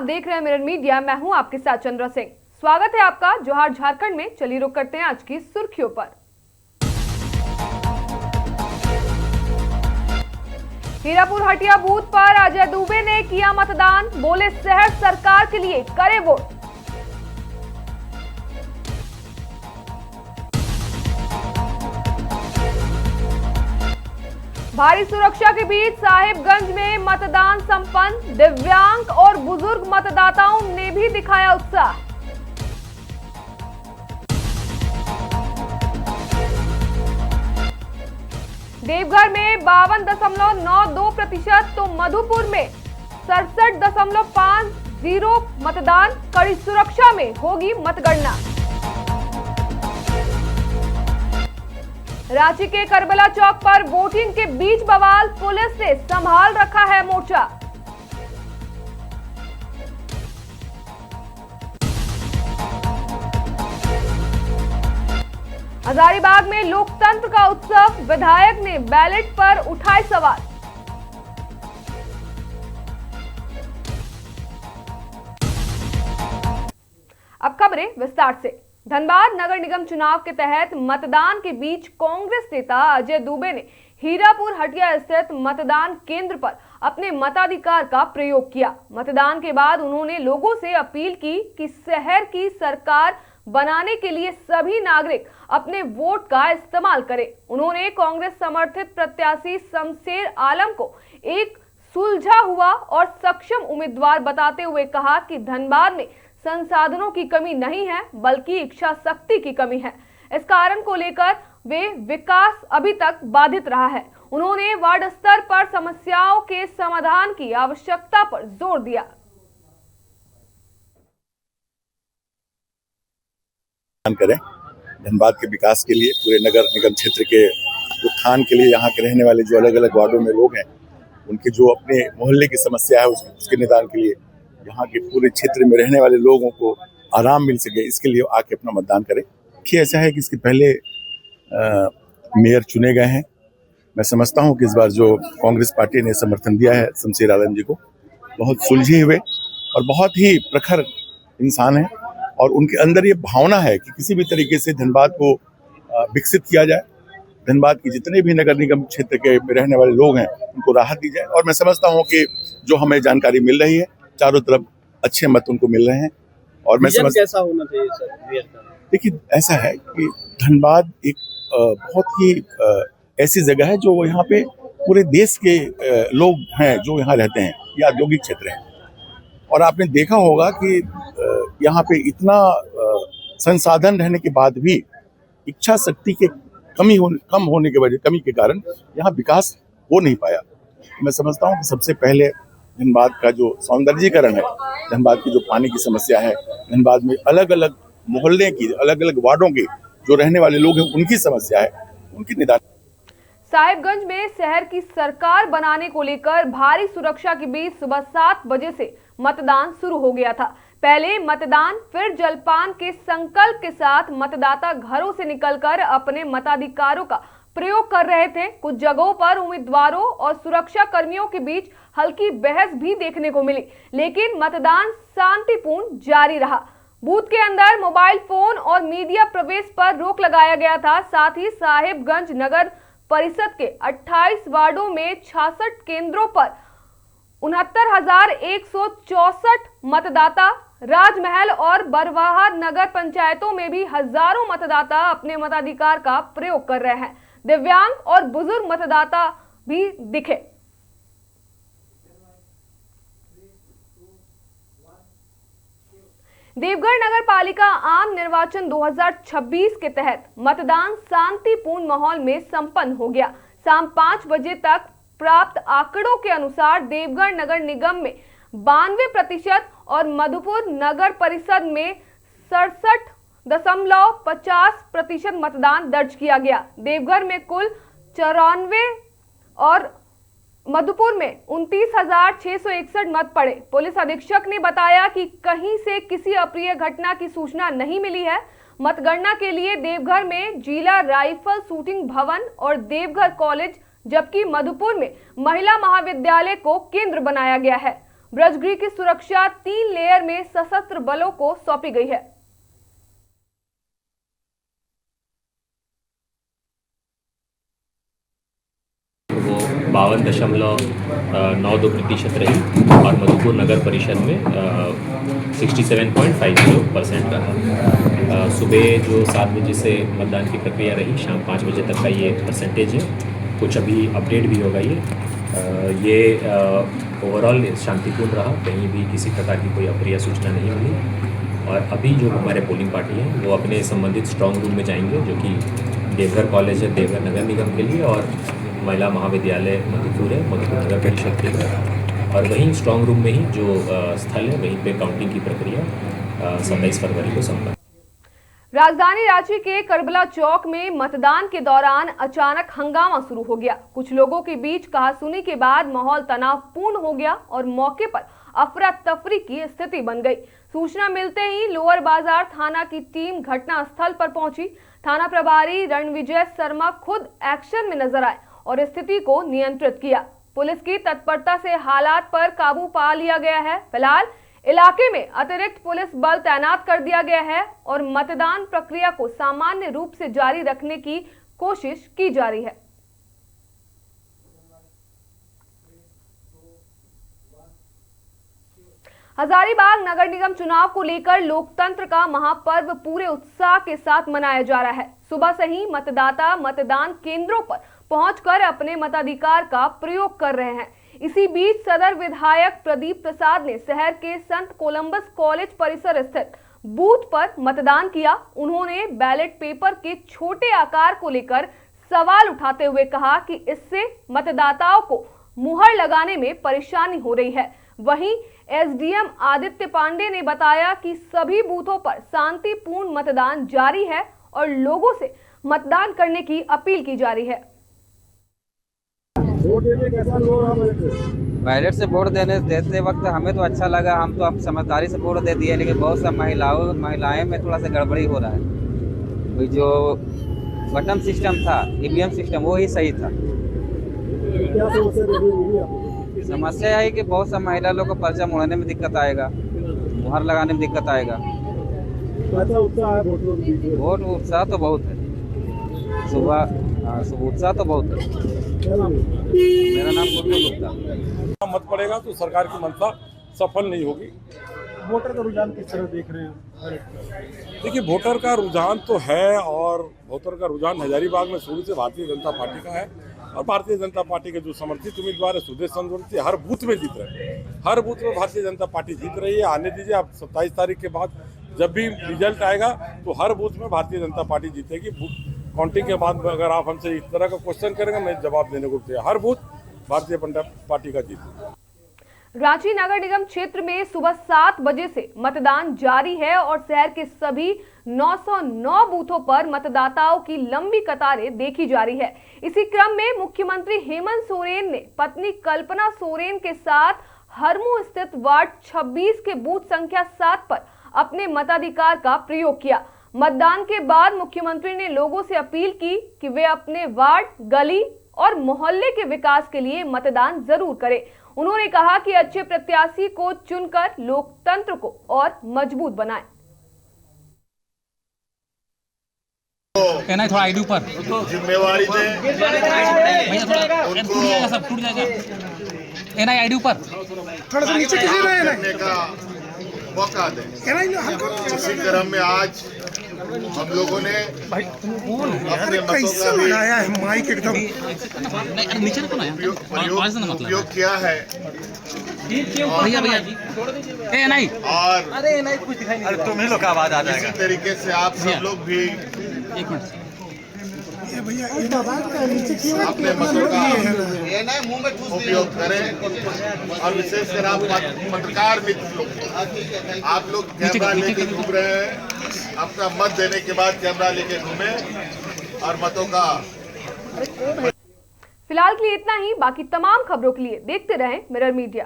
आप देख रहे हैं मिरर मीडिया। मैं हूं आपके साथ चंद्रा सिंह। स्वागत है आपका जोहार झारखंड में। चलिए रुक करते हैं आज की सुर्खियों पर। हीरापुर हटिया बूथ पर अजय दुबे ने किया मतदान। बोले शहर सरकार के लिए करे वोट। भारी सुरक्षा के बीच साहिबगंज में मतदान संपन्न। दिव्यांग और बुजुर्ग मतदाताओं ने भी दिखाया उत्साह। देवघर में 52.92% तो मधुपुर में 67.50 मतदान। कड़ी सुरक्षा में होगी मतगणना। रांची के करबला चौक पर वोटिंग के बीच बवाल। पुलिस ने संभाल रखा है मोर्चा। हजारीबाग में लोकतंत्र का उत्सव। विधायक ने बैलेट पर उठाए सवाल। अब खबरें विस्तार से। धनबाद नगर निगम चुनाव के तहत मतदान के बीच कांग्रेस नेता अजय दुबे ने हीरापुर हटिया स्थित मतदान केंद्र पर अपने मताधिकार का प्रयोग किया। मतदान के बाद उन्होंने लोगों से अपील की कि शहर की सरकार बनाने के लिए सभी नागरिक अपने वोट का इस्तेमाल करें। उन्होंने कांग्रेस समर्थित प्रत्याशी शमशेर आलम को एक सुलझा हुआ और सक्षम उम्मीदवार बताते हुए कहा कि धनबाद में संसाधनों की कमी नहीं है, बल्कि इच्छा शक्ति की कमी है। इस कारण को लेकर वे विकास अभी तक बाधित रहा है। उन्होंने वार्ड स्तर पर समस्याओं के समाधान की आवश्यकता पर जोर दिया। करें धनबाद के विकास के लिए, पूरे नगर निगम क्षेत्र के उत्थान के लिए, यहाँ के रहने वाले जो अलग अलग वार्डों में लोग हैं उनके जो अपने मोहल्ले की समस्या है उसके निदान के लिए, यहाँ के पूरे क्षेत्र में रहने वाले लोगों को आराम मिल सके, इसके लिए आके अपना मतदान करें। देखिए, ऐसा है कि इसके पहले मेयर चुने गए हैं। मैं समझता हूँ कि इस बार जो कांग्रेस पार्टी ने समर्थन दिया है शमशेर आलम जी को, बहुत सुलझे हुए और बहुत ही प्रखर इंसान है और उनके अंदर ये भावना है कि किसी भी तरीके से धनबाद को विकसित किया जाए। धनबाद की जितने भी नगर निगम क्षेत्र के रहने वाले लोग हैं उनको राहत दी जाए और मैं समझता हूँ कि जो हमें जानकारी मिल रही है चारों तरफ अच्छे मत उनको मिल रहे हैं। और मैं समझ कैसा होना चाहिए सर? देखिए, ऐसा है कि धनबाद एक बहुत ही ऐसी जगह है जो यहाँ पे पूरे देश के लोग हैं जो यहाँ रहते हैं, ये औद्योगिक क्षेत्र है और आपने देखा होगा कि यहाँ पे इतना संसाधन रहने के बाद भी इच्छा शक्ति के कम होने के कारण यहाँ विकास हो नहीं पाया। मैं समझता हूँ कि सबसे पहले धनबाद का जो सौंदर्यीकरण है, धनबाद की जो पानी की समस्या है, धनबाद में अलग अलग मोहल्ले की, अलग अलग वार्डों के जो रहने वाले लोग हैं उनकी समस्या है, उनकी निदान। साहिबगंज में शहर की सरकार बनाने को लेकर भारी सुरक्षा के बीच सुबह 7 बजे से मतदान शुरू हो गया था। पहले मतदान, फिर जलपान के संकल्प के साथ मतदाता घरों से निकलकर अपने मताधिकारों का प्रयोग कर रहे थे। कुछ जगहों पर उम्मीदवारों और सुरक्षा कर्मियों के बीच हल्की बहस भी देखने को मिली, लेकिन मतदान शांतिपूर्ण जारी रहा। बूथ के अंदर मोबाइल फोन और मीडिया प्रवेश पर रोक लगाया गया था। साथ ही साहिबगंज नगर परिषद के 28 वार्डों में 66 केंद्रों पर 69,164 मतदाता, राजमहल और बरवाहा नगर पंचायतों में भी हजारों मतदाता अपने मताधिकार का प्रयोग कर रहे हैं। दिव्यांग और बुजुर्ग मतदाता भी दिखे। देवघर नगर पालिका आम निर्वाचन 2026 के तहत मतदान शांतिपूर्ण माहौल में संपन्न हो गया। शाम 5 बजे तक प्राप्त आंकड़ों के अनुसार देवघर नगर निगम में 92% और मधुपुर नगर परिषद में 67.50% मतदान दर्ज किया गया। देवघर में कुल 94 और मधुपुर में 29,661 मत पड़े। पुलिस अधीक्षक ने बताया कि कहीं से किसी अप्रिय घटना की सूचना नहीं मिली है। मतगणना के लिए देवघर में जिला राइफल शूटिंग भवन और देवघर कॉलेज, जबकि मधुपुर में महिला महाविद्यालय को केंद्र बनाया गया है। ब्रजगृह की सुरक्षा 3 लेयर में सशस्त्र बलों को सौंपी गई है। वो 52.92% रही और मधुपुर नगर परिषद में 67.50% रहा। सुबह जो 7 बजे से मतदान की प्रक्रिया रही, शाम 5 बजे तक का ये परसेंटेज है। कुछ अभी अपडेट भी होगा ये ओवरऑल शांतिपूर्ण रहा, कहीं भी किसी प्रकार की कोई अप्रिय सूचना नहीं मिली। और अभी जो हमारे पोलिंग पार्टी हैं वो अपने संबंधित स्ट्रांग रूम में जाएंगे, जो कि देवघर कॉलेज है देवघर नगर निगम के लिए, और महिला महाविद्यालय मधुपुर है मधुपुर नगर परिषद के लिए। और वहीं स्ट्रांग रूम में ही जो स्थल है वहीं पे काउंटिंग की प्रक्रिया 27 फरवरी को संपन्न। राजधानी रांची के करबला चौक में मतदान के दौरान अचानक हंगामा शुरू हो गया। कुछ लोगों के बीच कहासुनी के बाद माहौल तनावपूर्ण हो गया और मौके पर अफरा तफरी की स्थिति बन गई। सूचना मिलते ही लोअर बाजार थाना की टीम घटना स्थल पर पहुंची। थाना प्रभारी रणविजय शर्मा खुद एक्शन में नजर आए और स्थिति को नियंत्रित किया। पुलिस की तत्परता से हालात पर काबू पा लिया गया है। फिलहाल इलाके में अतिरिक्त पुलिस बल तैनात कर दिया गया है और मतदान प्रक्रिया को सामान्य रूप से जारी रखने की कोशिश की जा रही है। हजारीबाग नगर निगम चुनाव को लेकर लोकतंत्र का महापर्व पूरे उत्साह के साथ मनाया जा रहा है। सुबह से ही मतदाता मतदान केंद्रों पर पहुंचकर अपने मताधिकार का प्रयोग कर रहे हैं। इसी बीच सदर विधायक प्रदीप प्रसाद ने शहर के संत कोलंबस कॉलेज परिसर स्थित बूथ पर मतदान किया। उन्होंने बैलेट पेपर के छोटे आकार को लेकर सवाल उठाते हुए कहा कि इससे मतदाताओं को मुहर लगाने में परेशानी हो रही है। वहीं एसडीएम आदित्य पांडे ने बताया कि सभी बूथों पर शांतिपूर्ण मतदान जारी है और लोगों से मतदान करने की अपील की जा रही है। बैलेट से वोट देते वक्त हमें तो अच्छा लगा, हम तो समझदारी से वोट दे दिए, लेकिन बहुत सा महिलाएं में थोड़ा सा गड़बड़ी हो रहा है। वही जो बटन सिस्टम था, ईवीएम सिस्टम, वो ही सही था। समस्या है कि बहुत सा महिला लोग को पर्चा मोड़ने में दिक्कत आएगा, मुहर लगाने में दिक्कत आएगा। वोट उत्साह तो बहुत है, सुबह उत्साह तो बहुत है। मेरा नाम गुप्ता। मत पड़ेगा तो सरकार की मंशा सफल नहीं होगी। वोटर का रुझान किस तरह देख रहे हैं? देखिए, वोटर का रुझान तो है, और वोटर का रुझान हजारीबाग में शुरू से भारतीय जनता पार्टी का है, और भारतीय जनता पार्टी के जो समर्थित उम्मीदवार है सुदेश चंद्रवंशी हर बूथ में जीत रहे हैं। हर बूथ में भारतीय जनता पार्टी जीत रही है। आने दीजिए, आप 27 तारीख के बाद जब भी रिजल्ट आएगा तो हर बूथ में भारतीय जनता पार्टी जीतेगी। काउंटिंग के बाद अगर आप हमसे इस तरह का क्वेश्चन करेंगे, मैं जवाब देने को तैयार। हर बूथ भारतीय जनता पार्टी का जीत। रांची नगर निगम क्षेत्र में सुबह 7 बजे से मतदान जारी है और शहर के सभी 909 बूथों पर मतदाताओं की लंबी कतारें देखी जा रही है। इसी क्रम में मुख्यमंत्री हेमंत सोरेन ने पत्नी कल्पना सोरेन के साथ हरमू स्थित वार्ड 26 के बूथ संख्या 7 पर अपने मताधिकार का प्रयोग किया। मतदान के बाद मुख्यमंत्री ने लोगों से अपील की कि वे अपने वार्ड, गली और मोहल्ले के विकास के लिए मतदान जरूर करें। उन्होंने कहा कि अच्छे प्रत्याशी को चुनकर लोकतंत्र को और मजबूत बनाएं। कहना है थोड़ा आईडी ऊपर जिम्मेवारी दें, भैया थोड़ा टूट जाएगा, सब टूट जाएगा। एनआई आईडी ऊपर थोड़ा सा नीचे करने का मौका दें। इसी क्रम में आज हम लोगों ने अपने मतों का भी माइक एकदम उपयोग किया है। भैया भैया एनआई और अरे एनआई कुछ दिखाई नहीं, अरे तुम ही लोग का आवाज आ जाएगा। इसी तरीके से आप सब लोग भी एक मिनट अपने मतों का उपयोग करें, और विशेषकर आप पत्रकार मित्र लोग, आप लोग कैमरा लेके घूम रहे हैं, अपना मत देने के बाद कैमरा लेके घूमें और मतों का। फिलहाल के लिए इतना ही। बाकी तमाम खबरों के लिए देखते रहें मिरर मीडिया।